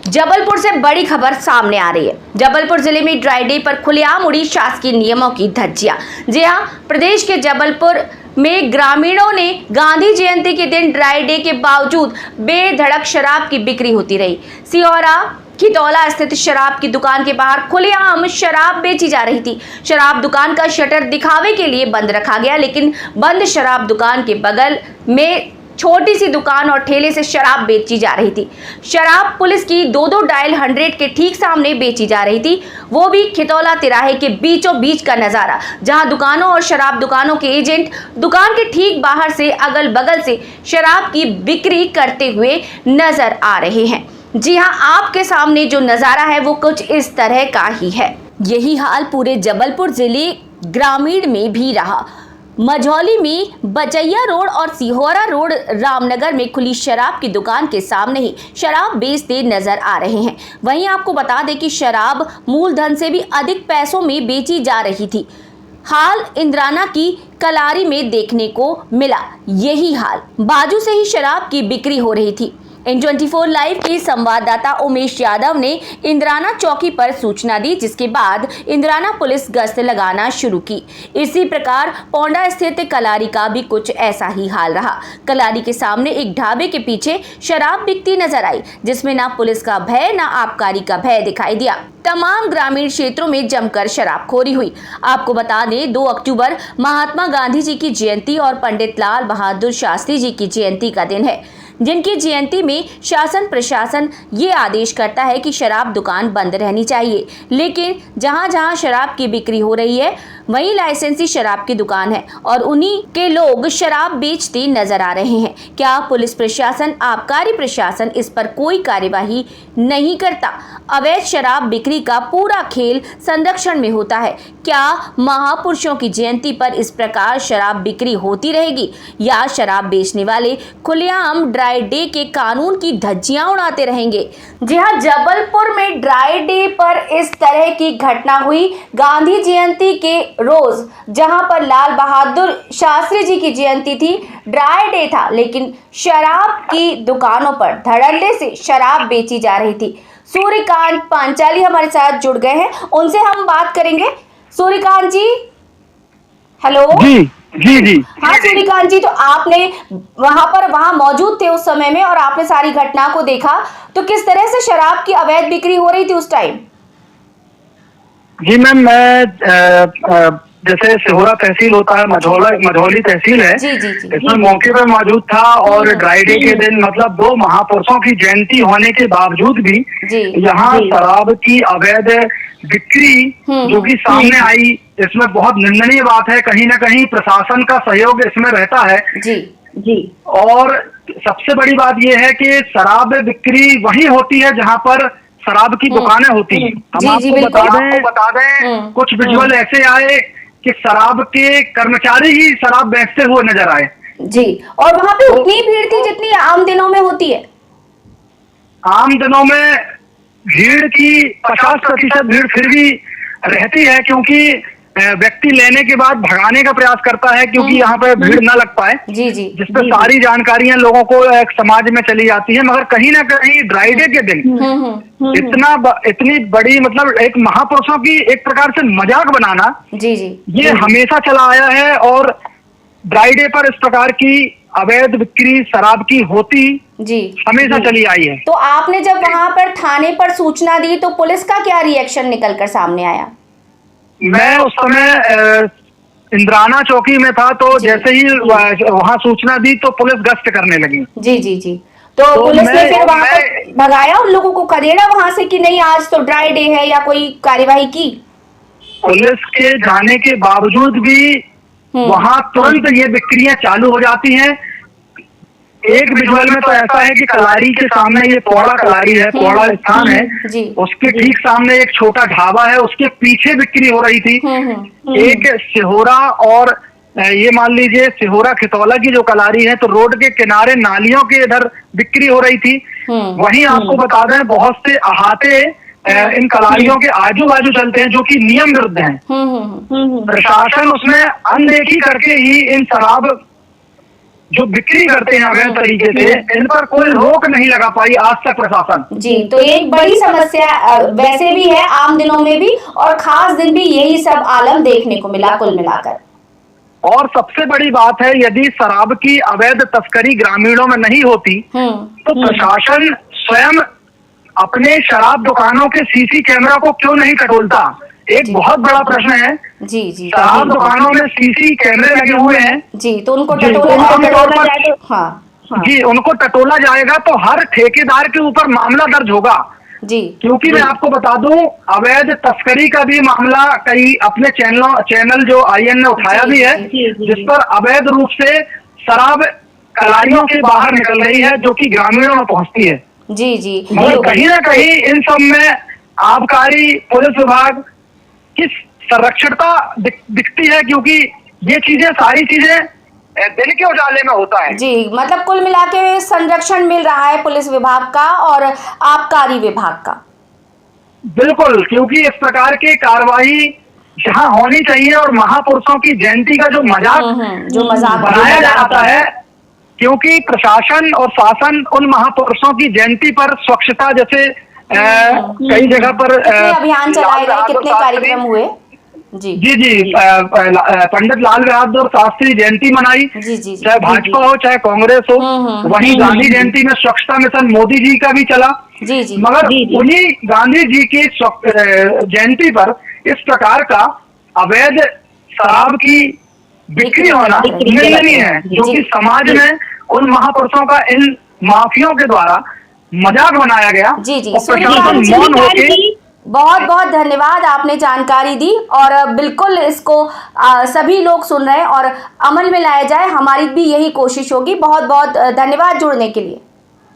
जबलपुर से बड़ी खबर सामने आ रही है। जबलपुर जिले में ड्राई डे पर खुलेआम उड़ी शासकीय नियमों की धज्जियां। जी हां, प्रदेश के जबलपुर में ग्रामीणों ने गांधी जयंती के दिन ड्राई डे के बावजूद बेधड़क शराब की बिक्री होती रही। सिहोरा खितौला स्थित शराब की दुकान के बाहर खुलेआम शराब बेची जा रही थी। शराब दुकान का शटर दिखावे के लिए बंद रखा गया, लेकिन बंद शराब दुकान के बगल में छोटी सी दुकान और ठेले से शराब बेची जा रही थी। शराब पुलिस की 2-2 डायल 100 के ठीक सामने बेची जा रही थी, वो भी खितौला तिराहे के बीचों बीच का नजारा, जहां दुकानों और शराब दुकानों के एजेंट दुकान के ठीक बाहर से अगल बगल से शराब की बिक्री करते हुए नजर आ रहे हैं। जी हां, आपके सामने जो नजारा है वो कुछ इस तरह का ही है। यही हाल पूरे जबलपुर जिले ग्रामीण में भी रहा। मझौली में बचैया रोड और सिहोरा रोड रामनगर में खुली शराब की दुकान के सामने ही शराब बेचते नजर आ रहे हैं। वहीं आपको बता दें कि शराब मूलधन से भी अधिक पैसों में बेची जा रही थी। हाल इंद्राना की कलारी में देखने को मिला। यही हाल बाजू से ही शराब की बिक्री हो रही थी। N24 लाइव के संवाददाता उमेश यादव ने इंद्राना चौकी पर सूचना दी, जिसके बाद इंद्राना पुलिस गश्त लगाना शुरू की। इसी प्रकार पौंडा स्थित कलारी का भी कुछ ऐसा ही हाल रहा। कलारी के सामने एक ढाबे के पीछे शराब बिकती नजर आई, जिसमें ना पुलिस का भय ना आबकारी का भय दिखाई दिया। तमाम ग्रामीण क्षेत्रों में जमकर शराबखोरी हुई। आपको बता दें, 2 अक्टूबर महात्मा गांधी जी की जयंती और पंडित लाल बहादुर शास्त्री जी की जयंती का दिन है, जिनकी जयंती में शासन प्रशासन ये आदेश करता है कि शराब दुकान बंद रहनी चाहिए, लेकिन जहां जहां शराब की बिक्री हो रही है वहीं लाइसेंसी शराब की दुकान है और उन्हीं के लोग शराब बेचते नजर आ रहे हैं। क्या पुलिस प्रशासन, आबकारी प्रशासन इस पर कोई कार्यवाही नहीं करता? अवैध शराब बिक्री का पूरा खेल संरक्षण में होता है। क्या महापुरुषों की जयंती पर इस प्रकार शराब बिक्री होती रहेगी या शराब बेचने वाले खुलेआम ड्राई डे के कानून की धज्जियां उड़ाते रहेंगे? जी हां, जबलपुर में ड्राई डे पर इस तरह की घटना हुई। गांधी जयंती के रोज, जहां पर लाल बहादुर शास्त्री जी की जयंती थी, ड्राई डे था, लेकिन शराब की दुकानों पर धड़ल्ले से शराब बेची जा रही थी। सूर्यकांत पांचाली हमारे साथ जुड़ गए हैं, उनसे हम बात करेंगे। सूर्यकांत जी, हेलो। जी जी जी हाँ सूर्यकांत जी, तो आपने वहां मौजूद थे उस समय में और आपने सारी घटना को देखा, तो किस तरह से शराब की अवैध बिक्री हो रही थी उस टाइम? जी मैम, मैं जैसे सिहोरा तहसील होता है, मझौली तहसील है, जी जी जी। इसमें मौके पर मौजूद था और ड्राई डे के दिन मतलब 2 महापुरुषों की जयंती होने के बावजूद भी यहाँ शराब की अवैध बिक्री जो कि सामने आई, इसमें बहुत निंदनीय बात है। कहीं ना कहीं प्रशासन का सहयोग इसमें रहता है। जी जी। और सबसे बड़ी बात यह है कि शराब बिक्री वही होती है जहाँ पर शराब की दुकानें होती हैं। हम आपको बता दें कुछ विजुअल ऐसे आए कि शराब के कर्मचारी ही शराब बेचते हुए नजर आए। जी, और वहाँ पे उतनी भीड़ थी जितनी आम दिनों में होती है? आम दिनों में भीड़ की 50% भीड़ फिर भी रहती है, क्योंकि व्यक्ति लेने के बाद भगाने का प्रयास करता है, क्योंकि यहाँ पे भीड़ ना लग पाए। जी जी। जिसपे सारी जानकारियां लोगों को एक समाज में चली जाती है। मगर कहीं ना कहीं ड्राई डे के दिन इतनी बड़ी मतलब एक महापुरुषों की एक प्रकार से मजाक बनाना, जी जी, ये हमेशा चला आया है। और ड्राई डे पर इस प्रकार की अवैध बिक्री शराब की होती जी हमेशा चली आई है। तो आपने जब वहां पर थाने पर सूचना दी तो पुलिस का क्या रिएक्शन निकल कर सामने आया? मैं उस समय इंद्राना चौकी में था, तो जैसे ही वहां सूचना दी तो पुलिस गश्त करने लगी। जी जी जी। तो पुलिस ने फिर वहां पर भगाया उन लोगों को, खदेड़ा वहां से कि नहीं आज तो ड्राई डे है, या कोई कार्यवाही की? पुलिस के जाने के बावजूद भी वहां तुरंत ये बिक्रियां चालू हो जाती हैं। एक विजुअल में तो ऐसा है कि कलारी के सामने, ये पौड़ा कलारी है, पौड़ा स्थान है, उसके ठीक सामने एक छोटा ढाबा है, उसके पीछे बिक्री हो रही थी। एक सिहोरा और ये मान लीजिए सिहोरा खितौला की जो कलारी है, तो रोड के किनारे नालियों के इधर बिक्री हो रही थी। वहीं आपको बता दें बहुत से अहाते इन कलारियों के आजू बाजू चलते हैं, जो कि नियम विरुद्ध हैं। प्रशासन उसमें अनदेखी करके ही इन शराब जो बिक्री करते हैं अवैध तरीके से, इन पर कोई रोक नहीं लगा पाई आज तक प्रशासन। जी, तो ये एक बड़ी समस्या वैसे भी है आम दिनों में भी, और खास दिन भी यही सब आलम देखने को मिला कुल मिलाकर। और सबसे बड़ी बात है, यदि शराब की अवैध तस्करी ग्रामीणों में नहीं होती तो प्रशासन स्वयं अपने शराब दुकानों के सीसी कैमरा को क्यों नहीं टटोलता? एक बहुत बड़ा प्रश्न है। जी जी, शराब दुकानों में सीसी कैमरे लगे हुए हैं जी, तो उनको जी, टटोला आमतौर पर जाए तो हाँ जी उनको टटोला जाएगा तो हर ठेकेदार के ऊपर मामला दर्ज होगा। जी, क्योंकि मैं आपको बता दूं, अवैध तस्करी का भी मामला कई अपने चैनल जो IN ने उठाया भी है, जिस पर अवैध रूप से शराब कलारियों के बाहर निकल रही है, जो कि ग्रामीणों में पहुंचती है। जी जी, मगर कहीं ना कहीं इन सब में आबकारी पुलिस विभाग की संरक्षणता दिखती है, क्योंकि ये चीजें सारी चीजें दिन के उजाले में होता है। जी, मतलब कुल मिला के संरक्षण मिल रहा है पुलिस विभाग का और आबकारी विभाग का। बिल्कुल, क्योंकि इस प्रकार की कार्रवाई जहां होनी चाहिए, और महापुरुषों की जयंती का जो मजाक बनाया जाता है, क्योंकि प्रशासन और शासन उन महापुरुषों की जयंती पर स्वच्छता जैसे कई जगह पर अभियान चलाए गए, कितने कार्यक्रम हुए। जी जी जी, पंडित लाल बहादुर शास्त्री जयंती मनाई, चाहे भाजपा हो चाहे कांग्रेस हो। वहीं गांधी जयंती में स्वच्छता मिशन मोदी जी का भी चला। जी जी, मगर उन्हीं गांधी जी की जयंती पर इस प्रकार का अवैध शराब की बिक्री होना निंदनीय है, जो कि समाज में उन महापुरुषों का इन माफियों के द्वारा मजाक बनाया गया। जी जी, प्रशासन मौन होकर बहुत बहुत धन्यवाद, आपने जानकारी दी, और बिल्कुल इसको सभी लोग सुन रहे हैं और अमल में लाया जाए, हमारी भी यही कोशिश होगी। बहुत बहुत धन्यवाद जुड़ने के लिए।